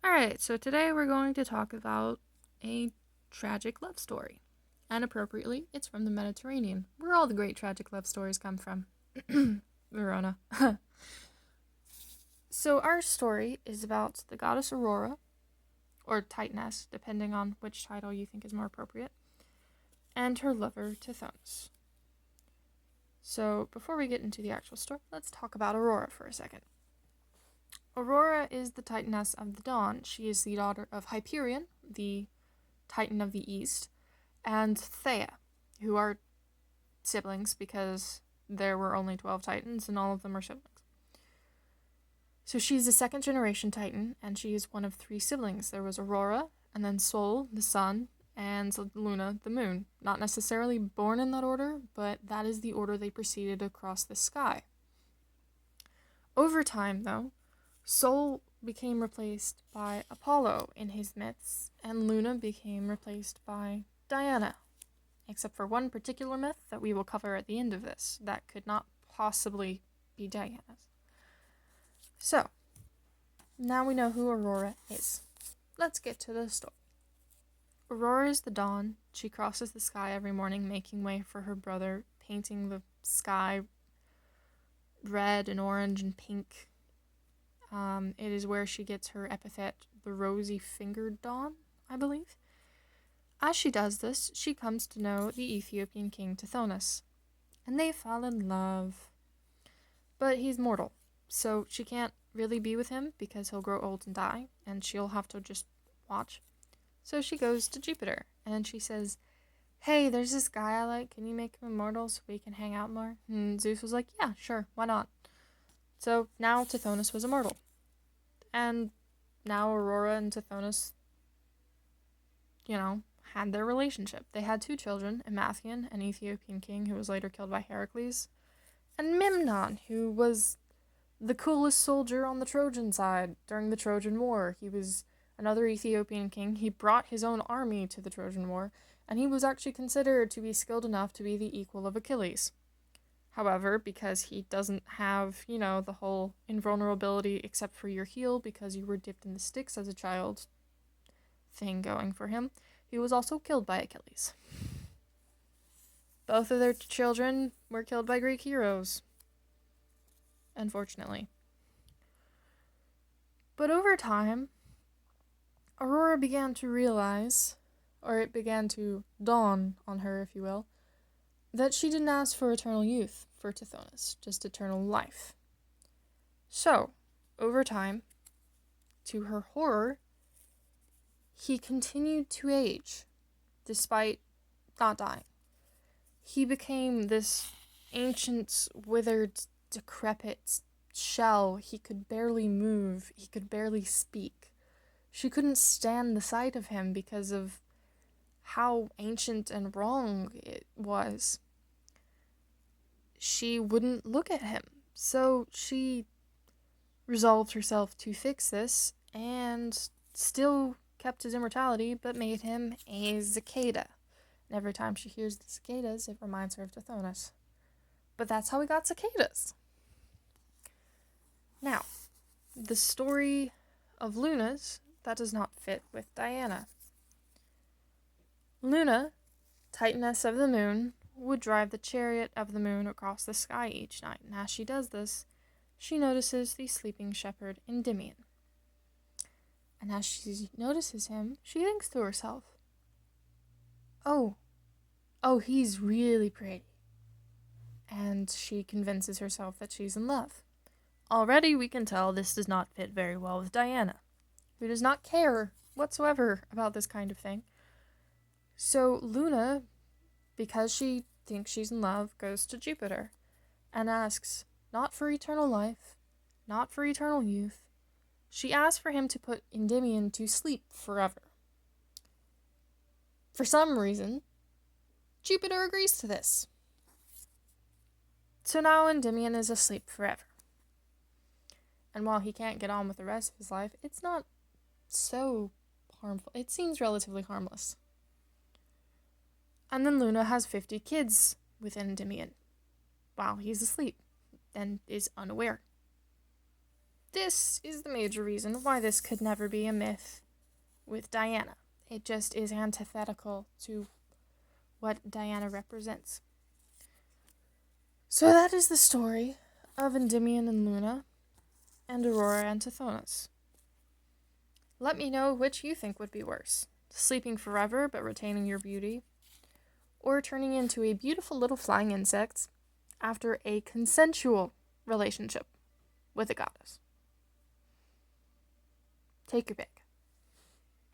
Alright, so today we're going to talk about a tragic love story. And appropriately, it's from the Mediterranean, where all the great tragic love stories come from. Verona. So our story is about the goddess Aurora, or Tithonus, depending on which title you think is more appropriate, and her lover Tithonus. So before we get into the actual story, let's talk about Aurora for a second. Aurora is the Titaness of the dawn. She is the daughter of Hyperion, the Titan of the East, and Thea, who are siblings because there were only 12 Titans and all of them are siblings. So she's a second generation Titan, and she is one of 3 siblings. There was Aurora, and then Sol, the sun, and Luna, the moon. Not necessarily born in that order, but that is the order they proceeded across the sky. Over time, though, Sol became replaced by Apollo in his myths, and Luna became replaced by Diana, except for one particular myth that we will cover at the end of this that could not possibly be Diana's. So, now we know who Aurora is. Let's get to the story. Aurora is the dawn. She crosses the sky every morning, making way for her brother, painting the sky red and orange and pink. It is where she gets her epithet, the rosy-fingered dawn, I believe. As she does this, she comes to know the Ethiopian king Tithonus, and they fall in love. But he's mortal, so she can't really be with him because he'll grow old and die, and she'll have to just watch. So she goes to Jupiter, and she says, "Hey, there's this guy I like, can you make him immortal so we can hang out more?" And Zeus was like, "Yeah, sure, why not?" So now Tithonus was immortal. And now Aurora and Tithonus, had their relationship. They had 2 children, Emathion, an Ethiopian king who was later killed by Heracles, and Memnon, who was the coolest soldier on the Trojan side during the Trojan War. He was another Ethiopian king. He brought his own army to the Trojan War, and he was actually considered to be skilled enough to be the equal of Achilles. However, because he doesn't have, the whole invulnerability except for your heel because you were dipped in the Styx as a child thing going for him, he was also killed by Achilles. Both of their children were killed by Greek heroes, unfortunately. But over time, Aurora began to realize, or it began to dawn on her, if you will, that she didn't ask for eternal youth for Tithonus, just eternal life. So, over time, to her horror, he continued to age, despite not dying. He became this ancient, withered, decrepit shell. He could barely move. He could barely speak. She couldn't stand the sight of him because of how ancient and wrong it was. She wouldn't look at him, so she resolved herself to fix this and still kept his immortality, but made him a cicada. And every time she hears the cicadas, it reminds her of Tithonus. But that's how we got cicadas. Now, the story of Luna's, that does not fit with Diana. Luna, Titaness of the moon, would drive the chariot of the moon across the sky each night, and as she does this, she notices the sleeping shepherd Endymion. And as she notices him, she thinks to herself, oh, he's really pretty. And she convinces herself that she's in love. Already we can tell this does not fit very well with Diana, who does not care whatsoever about this kind of thing. So Luna, because she thinks she's in love, goes to Jupiter and asks, not for eternal life, not for eternal youth. She asks for him to put Endymion to sleep forever. For some reason, Jupiter agrees to this. So now Endymion is asleep forever. And while he can't get on with the rest of his life, it's not so harmful. It seems relatively harmless. And then Luna has 50 kids with Endymion while he's asleep and is unaware. this is the major reason why this could never be a myth with Diana. It just is antithetical to what Diana represents. So that is the story of Endymion and Luna, and Aurora and Tithonus. Let me know which you think would be worse, sleeping forever but retaining your beauty, or turning into a beautiful little flying insect after a consensual relationship with a goddess. Take your pick.